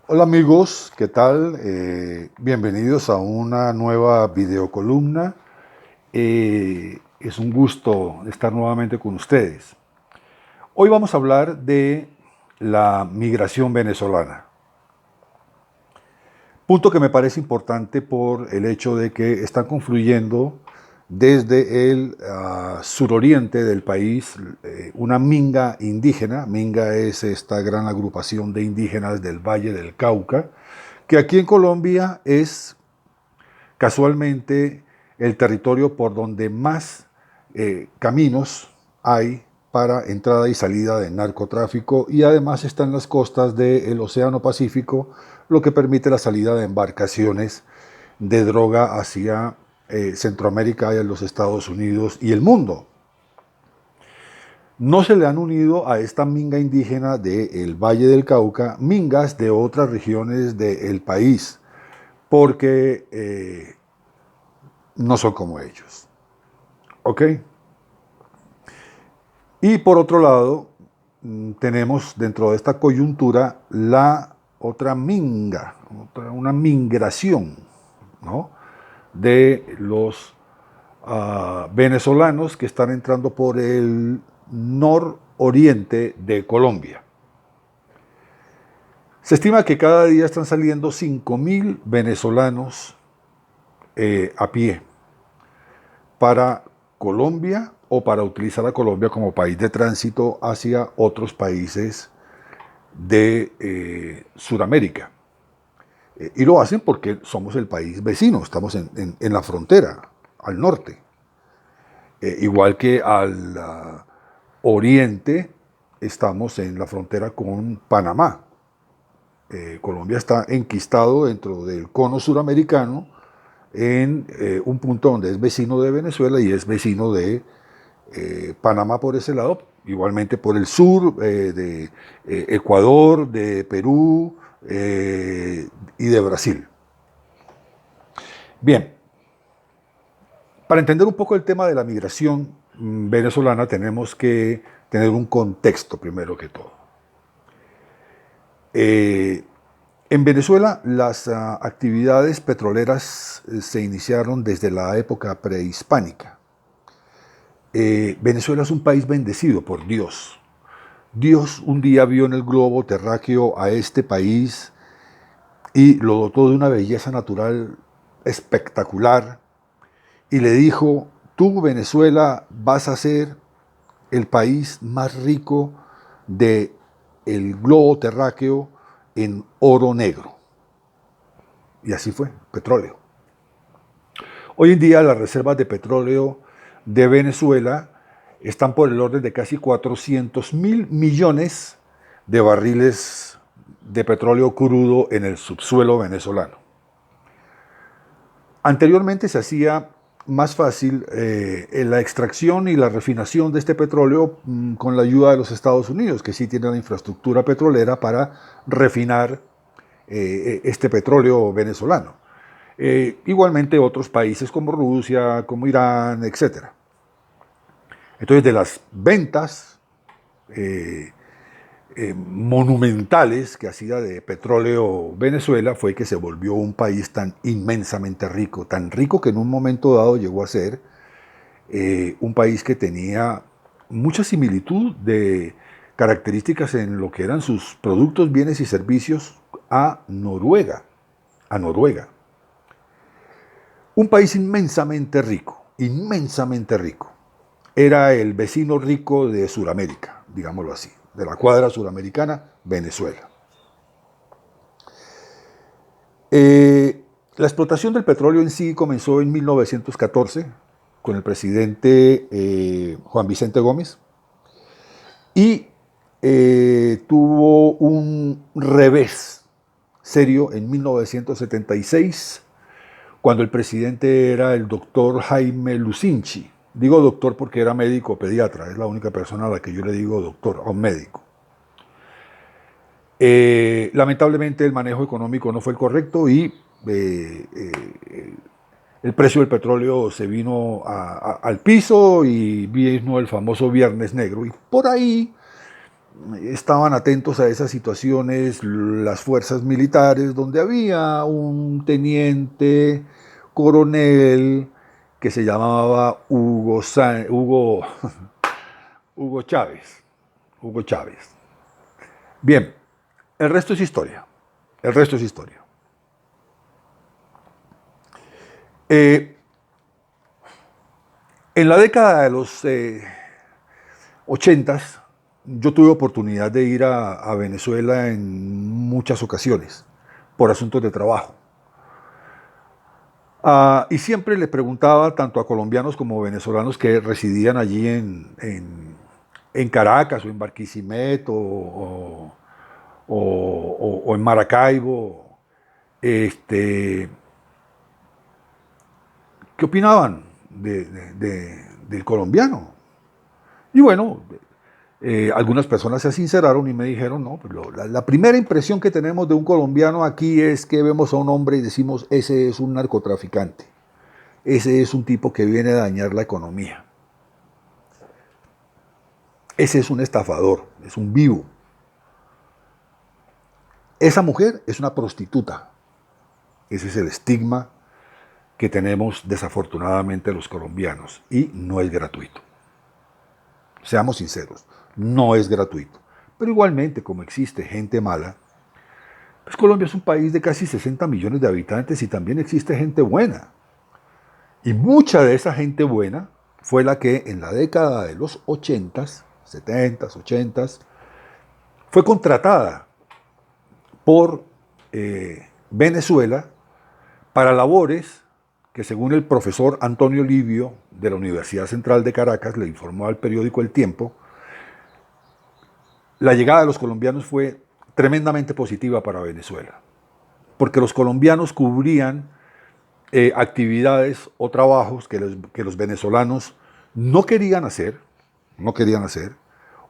Hola amigos, ¿qué tal? Bienvenidos a una nueva videocolumna. Es un gusto estar nuevamente con ustedes. Hoy vamos a hablar de la migración venezolana. Punto que me parece importante por el hecho de que están confluyendo desde el suroriente del país una minga indígena. Minga es esta gran agrupación de indígenas del Valle del Cauca, que aquí en Colombia es casualmente el territorio por donde más caminos hay para entrada y salida de narcotráfico, y además están las costas del Océano Pacífico, lo que permite la salida de embarcaciones de droga hacia Centroamérica y a los Estados Unidos y el mundo. No se le han unido a esta minga indígena del Valle del Cauca mingas de otras regiones del país, porque no son como ellos. ¿Ok? Y por otro lado, tenemos dentro de esta coyuntura la otra minga, una migración, ¿no?, de los venezolanos que están entrando por el nororiente de Colombia. Se estima que cada día están saliendo 5.000 venezolanos a pie para Colombia o para utilizar a Colombia como país de tránsito hacia otros países de Sudamérica. Y lo hacen porque somos el país vecino, estamos en la frontera, al norte. Igual que al oriente, estamos en la frontera con Panamá. Colombia está enquistado dentro del cono suramericano en un punto donde es vecino de Venezuela y es vecino de Panamá por ese lado, igualmente por el sur de Ecuador, de Perú y de Brasil. Bien, para entender un poco el tema de la migración venezolana tenemos que tener un contexto primero que todo. Eh, en Venezuela las actividades petroleras se iniciaron desde la época prehispánica. Venezuela es un país bendecido por Dios. Dios un día vio en el globo terráqueo a este país y lo dotó de una belleza natural espectacular y le dijo: tú, Venezuela, vas a ser el país más rico del globo terráqueo en oro negro. Y así fue, petróleo. Hoy en día las reservas de petróleo de Venezuela están por el orden de casi 400.000 millones de barriles de petróleo crudo en el subsuelo venezolano. Anteriormente se hacía más fácil la extracción y la refinación de este petróleo con la ayuda de los Estados Unidos, que sí tienen la infraestructura petrolera para refinar este petróleo venezolano. Igualmente otros países como Rusia, como Irán, etc. Entonces, de las ventas monumentales que hacía de petróleo Venezuela fue que se volvió un país tan inmensamente rico, tan rico que en un momento dado llegó a ser un país que tenía mucha similitud de características en lo que eran sus productos, bienes y servicios a Noruega. A Noruega. Un país inmensamente rico, inmensamente rico. Era el vecino rico de Sudamérica, digámoslo así, de la cuadra suramericana, Venezuela. La explotación del petróleo en sí comenzó en 1914 con el presidente Juan Vicente Gómez y tuvo un revés serio en 1976 cuando el presidente era el doctor Jaime Lucinchi. Digo doctor porque era médico pediatra, es la única persona a la que yo le digo doctor, a un médico. Lamentablemente el manejo económico no fue el correcto y el precio del petróleo se vino al piso y vino el famoso Viernes Negro. Y por ahí estaban atentos a esas situaciones las fuerzas militares, donde había un teniente coronel que se llamaba Hugo Chávez. Hugo Chávez. Bien, el resto es historia. El resto es historia. Eh, en la década de los 80s, yo tuve oportunidad de ir a Venezuela en muchas ocasiones por asuntos de trabajo. Y siempre le preguntaba tanto a colombianos como venezolanos que residían allí en Caracas o en Barquisimeto o en Maracaibo, este, ¿qué opinaban del colombiano? Y bueno, algunas personas se sinceraron y me dijeron, no, pues la primera impresión que tenemos de un colombiano aquí es que vemos a un hombre y decimos, ese es un narcotraficante, ese es un tipo que viene a dañar la economía, ese es un estafador, es un vivo. Esa mujer es una prostituta. Ese es el estigma que tenemos desafortunadamente los colombianos y no es gratuito. Seamos sinceros, no es gratuito. Pero igualmente, como existe gente mala, pues Colombia es un país de casi 60 millones de habitantes y también existe gente buena. Y mucha de esa gente buena fue la que en la década de los 80s, 70s, 80s, fue contratada por Venezuela para labores que, según el profesor Antonio Livio de la Universidad Central de Caracas le informó al periódico El Tiempo, la llegada de los colombianos fue tremendamente positiva para Venezuela, porque los colombianos cubrían actividades o trabajos que los venezolanos no querían hacer,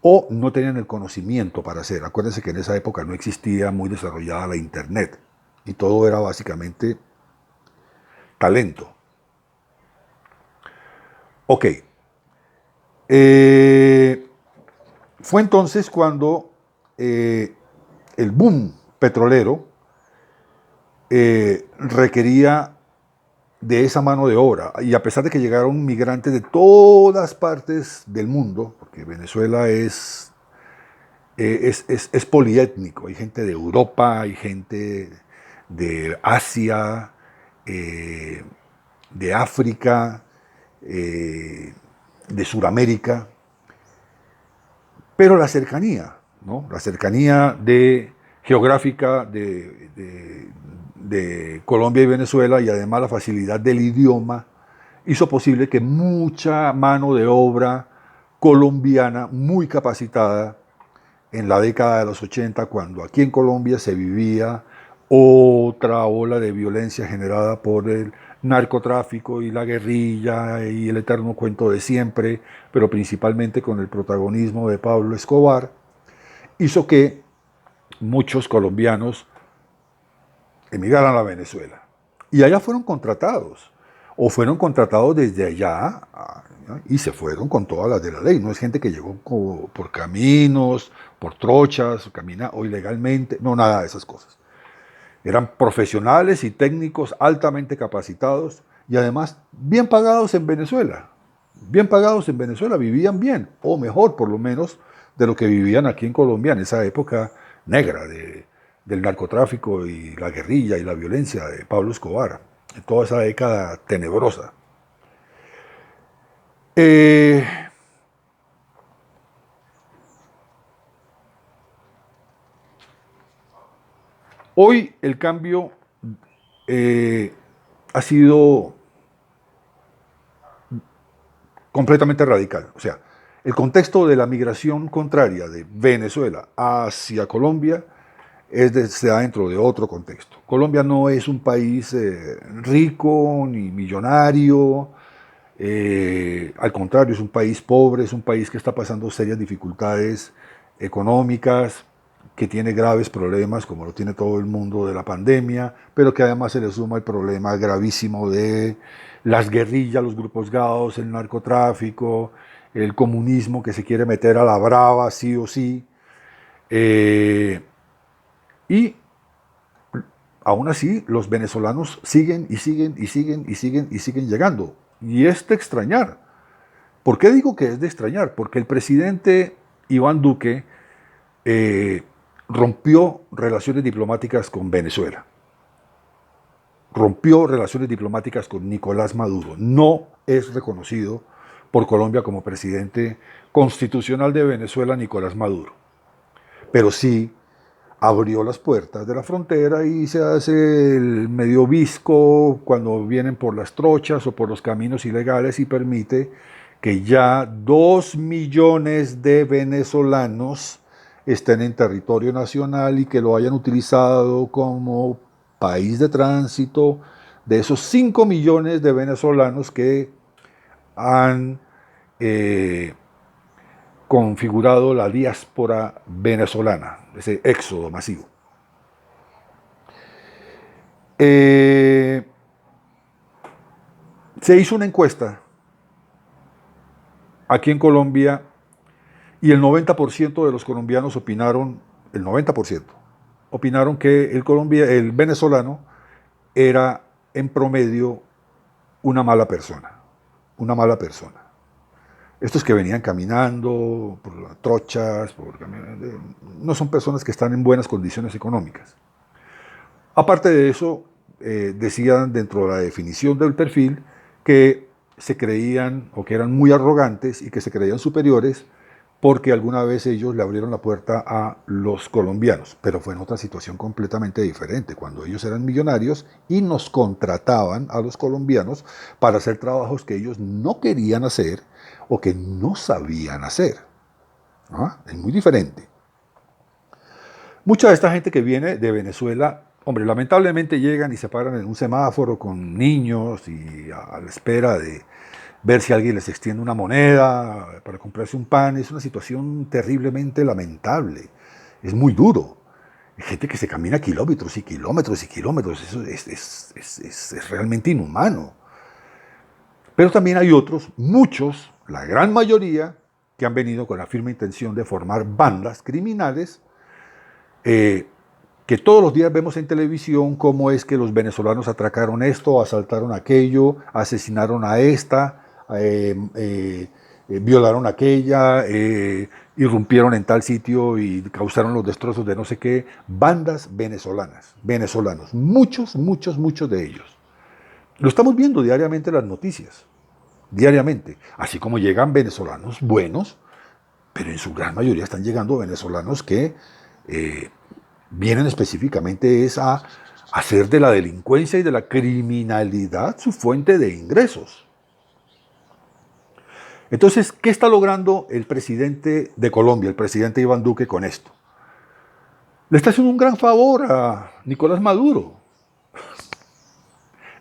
o no tenían el conocimiento para hacer. Acuérdense que en esa época no existía muy desarrollada la internet y todo era básicamente talento. Ok. Fue entonces cuando el boom petrolero requería de esa mano de obra. Y a pesar de que llegaron migrantes de todas partes del mundo, porque Venezuela es poliétnico, hay gente de Europa, hay gente de Asia, de África, de Sudamérica, pero la cercanía, ¿no? La cercanía geográfica de Colombia y Venezuela y además la facilidad del idioma hizo posible que mucha mano de obra colombiana muy capacitada en la década de los 80, cuando aquí en Colombia se vivía otra ola de violencia generada por el narcotráfico y la guerrilla y el eterno cuento de siempre, pero principalmente con el protagonismo de Pablo Escobar, hizo que muchos colombianos emigraran a Venezuela. Y allá fueron contratados, o fueron contratados desde allá, y se fueron con todas las de la ley. No es gente que llegó por caminos, por trochas, camina o ilegalmente, no, nada de esas cosas. Eran profesionales y técnicos altamente capacitados y además bien pagados en Venezuela. Bien pagados en Venezuela, vivían bien, o mejor por lo menos de lo que vivían aquí en Colombia en esa época negra del narcotráfico y la guerrilla y la violencia de Pablo Escobar, en toda esa década tenebrosa. Hoy el cambio ha sido completamente radical. O sea, el contexto de la migración contraria de Venezuela hacia Colombia se da dentro de otro contexto. Colombia no es un país rico ni millonario, al contrario, es un país pobre, es un país que está pasando serias dificultades económicas, que tiene graves problemas, como lo tiene todo el mundo de la pandemia, pero que además se le suma el problema gravísimo de las guerrillas, los grupos gados, el narcotráfico, el comunismo que se quiere meter a la brava sí o sí. Eh, y aún así, los venezolanos siguen y siguen y siguen y siguen y siguen llegando. Y es de extrañar. ¿Por qué digo que es de extrañar? Porque el presidente Iván Duque eh, rompió relaciones diplomáticas con Venezuela, rompió relaciones diplomáticas con Nicolás Maduro. No es reconocido por Colombia como presidente constitucional de Venezuela Nicolás Maduro, pero sí abrió las puertas de la frontera y se hace el medio visco cuando vienen por las trochas o por los caminos ilegales y permite que ya 2 millones de venezolanos estén en territorio nacional y que lo hayan utilizado como país de tránsito de esos 5 millones de venezolanos que han eh, configurado la diáspora venezolana, ese éxodo masivo. Se hizo una encuesta aquí en Colombia y el 90% de los colombianos opinaron, el 90%, opinaron que el venezolano era en promedio una mala persona, una mala persona. Estos que venían caminando por las trochas, no son personas que están en buenas condiciones económicas. Aparte de eso, decían dentro de la definición del perfil que se creían o que eran muy arrogantes y que se creían superiores porque alguna vez ellos le abrieron la puerta a los colombianos, pero fue en otra situación completamente diferente, cuando ellos eran millonarios y nos contrataban a los colombianos para hacer trabajos que ellos no querían hacer o que no sabían hacer. ¿Ah? Es muy diferente. Mucha de esta gente que viene de Venezuela, hombre, lamentablemente llegan y se paran en un semáforo con niños y a la espera de ver si alguien les extiende una moneda para comprarse un pan. Es una situación terriblemente lamentable. Es muy duro. Hay gente que se camina kilómetros y kilómetros y kilómetros. Eso es realmente inhumano. Pero también hay otros, muchos, la gran mayoría, que han venido con la firme intención de formar bandas criminales que todos los días vemos en televisión cómo es que los venezolanos atracaron esto, asaltaron aquello, asesinaron a esta, violaron a aquella, irrumpieron en tal sitio y causaron los destrozos de no sé qué. Bandas venezolanas, venezolanos, muchos, muchos, muchos de ellos. Lo estamos viendo diariamente en las noticias, diariamente, así como llegan venezolanos buenos, pero en su gran mayoría están llegando venezolanos que vienen específicamente es a hacer de la delincuencia y de la criminalidad su fuente de ingresos. Entonces, ¿qué está logrando el presidente de Colombia, el presidente Iván Duque, con esto? Le está haciendo un gran favor a Nicolás Maduro.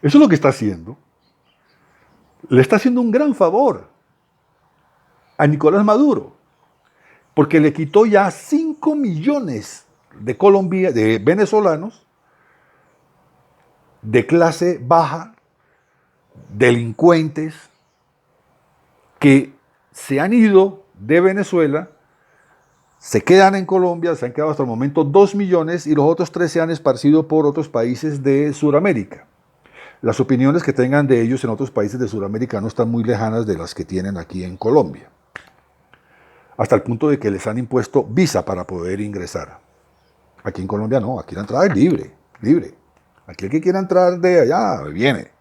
Eso es lo que está haciendo. Le está haciendo un gran favor a Nicolás Maduro, porque le quitó ya 5 millones de venezolanos de clase baja, delincuentes, que se han ido de Venezuela, se quedan en Colombia, se han quedado hasta el momento 2 millones y los otros 3 se han esparcido por otros países de Sudamérica. Las opiniones que tengan de ellos en otros países de Sudamérica no están muy lejanas de las que tienen aquí en Colombia. Hasta el punto de que les han impuesto visa para poder ingresar. Aquí en Colombia no, aquí la entrada es libre, libre. Aquí el que quiera entrar de allá, viene.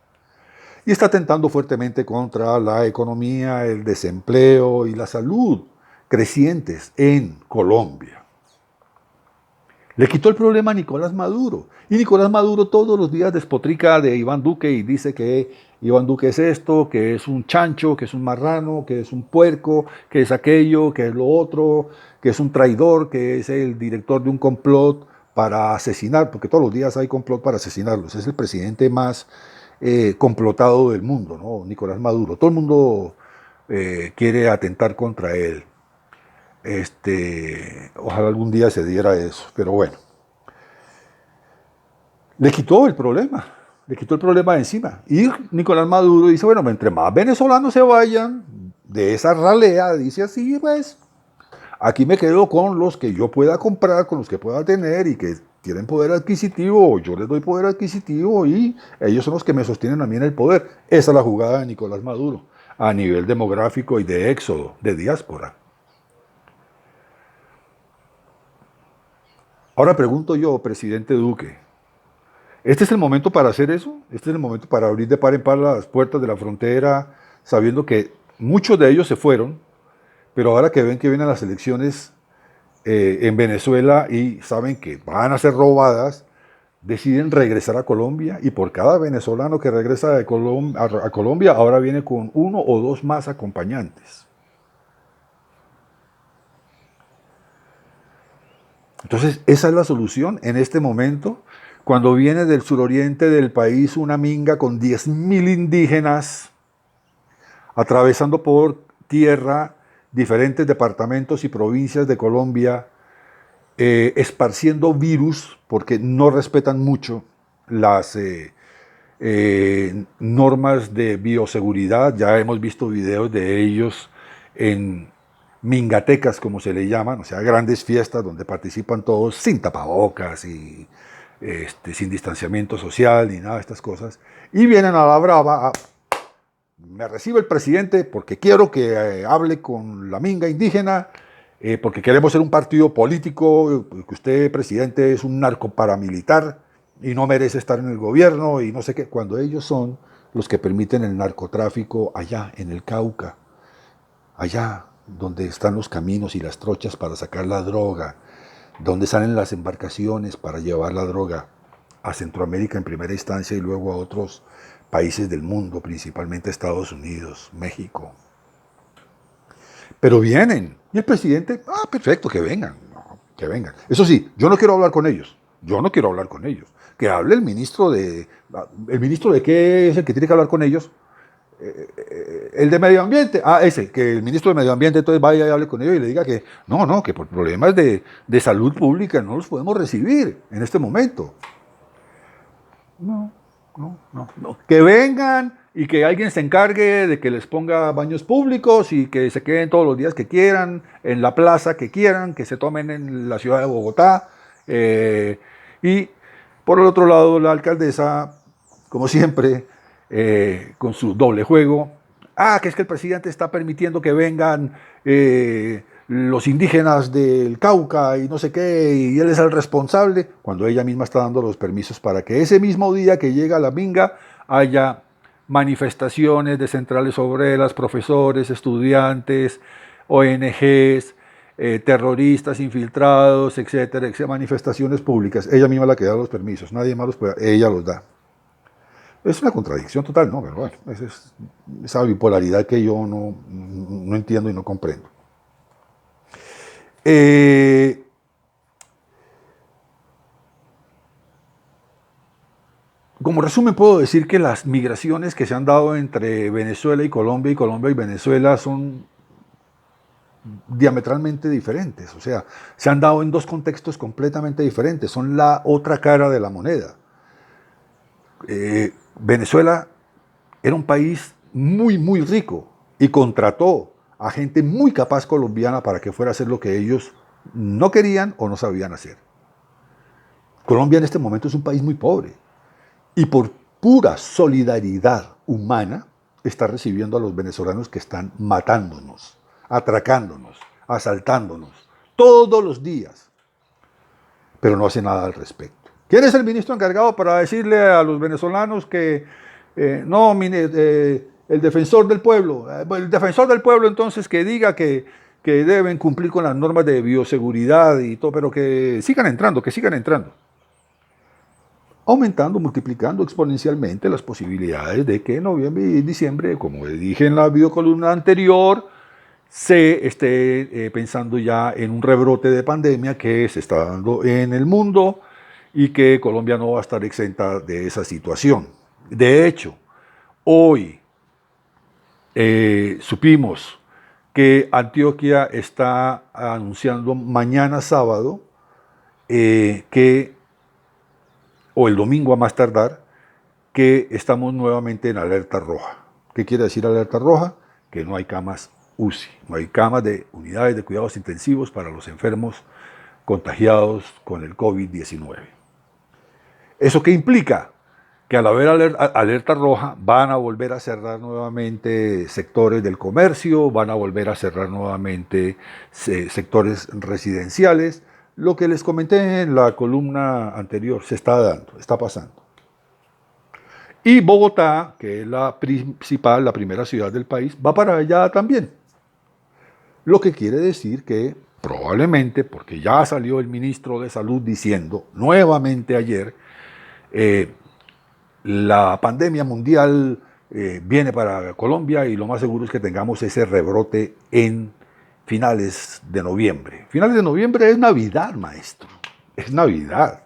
Y está atentando fuertemente contra la economía, el desempleo y la salud crecientes en Colombia. Le quitó el problema a Nicolás Maduro. Y Nicolás Maduro todos los días despotrica de Iván Duque y dice que Iván Duque es esto, que es un chancho, que es un marrano, que es un puerco, que es aquello, que es lo otro, que es un traidor, que es el director de un complot para asesinar, porque todos los días hay complot para asesinarlos. Es el presidente más complotado del mundo, ¿no? Nicolás Maduro. Todo el mundo quiere atentar contra él. Ojalá algún día se diera eso, pero bueno. Le quitó el problema de encima. Y Nicolás Maduro dice, bueno, entre más venezolanos se vayan de esa ralea, dice así, pues, Aquí me quedo con los que yo pueda comprar, con los que pueda tener y que tienen poder adquisitivo, yo les doy poder adquisitivo y ellos son los que me sostienen a mí en el poder. Esa es la jugada de Nicolás Maduro a nivel demográfico y de éxodo, de diáspora. Ahora pregunto yo, presidente Duque, ¿este es el momento para hacer eso? ¿Este es el momento para abrir de par en par las puertas de la frontera, sabiendo que muchos de ellos se fueron, pero ahora que ven que vienen las elecciones en Venezuela y saben que van a ser robadas, deciden regresar a Colombia y por cada venezolano que regresa de a Colombia ahora viene con uno o dos más acompañantes? Entonces, esa es la solución en este momento, cuando viene del suroriente del país una minga con 10.000 indígenas atravesando por tierra diferentes departamentos y provincias de Colombia, esparciendo virus porque no respetan mucho las normas de bioseguridad. Ya hemos visto videos de ellos en mingatecas, como se le llaman, o sea, grandes fiestas donde participan todos sin tapabocas y sin distanciamiento social ni nada de estas cosas, y vienen a la brava a me recibe el presidente porque quiero que hable con la minga indígena, porque queremos ser un partido político, que usted, presidente, es un narco paramilitar y no merece estar en el gobierno y no sé qué, cuando ellos son los que permiten el narcotráfico allá en el Cauca, allá donde están los caminos y las trochas para sacar la droga, donde salen las embarcaciones para llevar la droga a Centroamérica en primera instancia y luego a otros países del mundo, principalmente Estados Unidos, México. Pero vienen. Y el presidente, perfecto, que vengan. No, que vengan. Eso sí, yo no quiero hablar con ellos. Yo no quiero hablar con ellos. Que hable el ministro de... ¿El ministro de qué es el que tiene que hablar con ellos? El de medio ambiente, ese, que el ministro de medio ambiente entonces vaya y hable con ellos y le diga que no, que por problemas de salud pública no los podemos recibir en este momento. No, no. Que vengan y que alguien se encargue de que les ponga baños públicos y que se queden todos los días que quieran, en la plaza que quieran, que se tomen en la ciudad de Bogotá. Y por el otro lado, la alcaldesa, como siempre, con su doble juego. Que es que el presidente está permitiendo que vengan los indígenas del Cauca y no sé qué, y él es el responsable, cuando ella misma está dando los permisos para que ese mismo día que llega la minga haya manifestaciones de centrales obreras, profesores, estudiantes, ONGs, terroristas infiltrados, etcétera, manifestaciones públicas. Ella misma la que da los permisos, nadie más los puede, ella los da. Es una contradicción total, ¿no? Pero bueno, es esa bipolaridad que yo no entiendo y no comprendo. Como resumen puedo decir que las migraciones que se han dado entre Venezuela y Colombia y Venezuela son diametralmente diferentes, o sea, se han dado en dos contextos completamente diferentes, son la otra cara de la moneda. Venezuela era un país muy rico y contrató a gente muy capaz colombiana para que fuera a hacer lo que ellos no querían o no sabían hacer. Colombia en este momento es un país muy pobre y por pura solidaridad humana está recibiendo a los venezolanos que están matándonos, atracándonos, asaltándonos todos los días, pero no hace nada al respecto. ¿Quién es el ministro encargado para decirle a los venezolanos que el defensor del pueblo? El defensor del pueblo entonces que diga que deben cumplir con las normas de bioseguridad y todo, pero que sigan entrando, aumentando, multiplicando exponencialmente las posibilidades de que en noviembre y diciembre, como dije en la videocolumna anterior, se esté pensando ya en un rebrote de pandemia que se está dando en el mundo y que Colombia no va a estar exenta de esa situación. De hecho, hoy supimos que Antioquia está anunciando mañana sábado o el domingo a más tardar, que estamos nuevamente en alerta roja. ¿Qué quiere decir alerta roja? Que no hay camas UCI, no hay camas de unidades de cuidados intensivos para los enfermos contagiados con el COVID-19. ¿Eso qué implica? Que al haber alerta roja van a volver a cerrar nuevamente sectores del comercio, van a volver a cerrar nuevamente sectores residenciales. Lo que les comenté en la columna anterior se está dando, está pasando. Y Bogotá, que es la principal, la primera ciudad del país, va para allá también. Lo que quiere decir que probablemente, porque ya salió el ministro de Salud diciendo nuevamente ayer, la pandemia mundial viene para Colombia y lo más seguro es que tengamos ese rebrote en finales de noviembre. Finales de noviembre es Navidad, maestro. Es Navidad.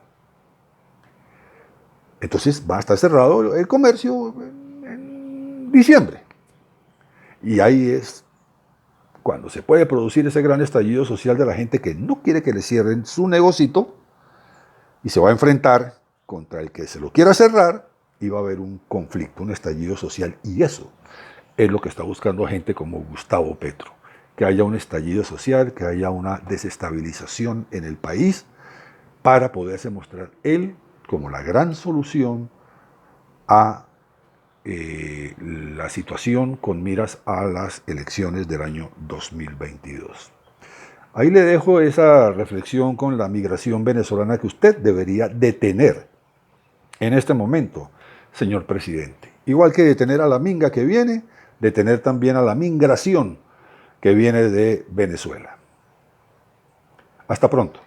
Entonces va a estar cerrado el comercio en diciembre. Y ahí es cuando se puede producir ese gran estallido social de la gente que no quiere que le cierren su negocito y se va a enfrentar contra el que se lo quiera cerrar y va a haber un conflicto, un estallido social. Y eso es lo que está buscando gente como Gustavo Petro. Que haya un estallido social, que haya una desestabilización en el país para poderse mostrar él como la gran solución a la situación con miras a las elecciones del año 2022. Ahí le dejo esa reflexión con la migración venezolana que usted debería detener en este momento, señor presidente. Igual que detener a la minga que viene, detener también a la migración que viene de Venezuela. Hasta pronto.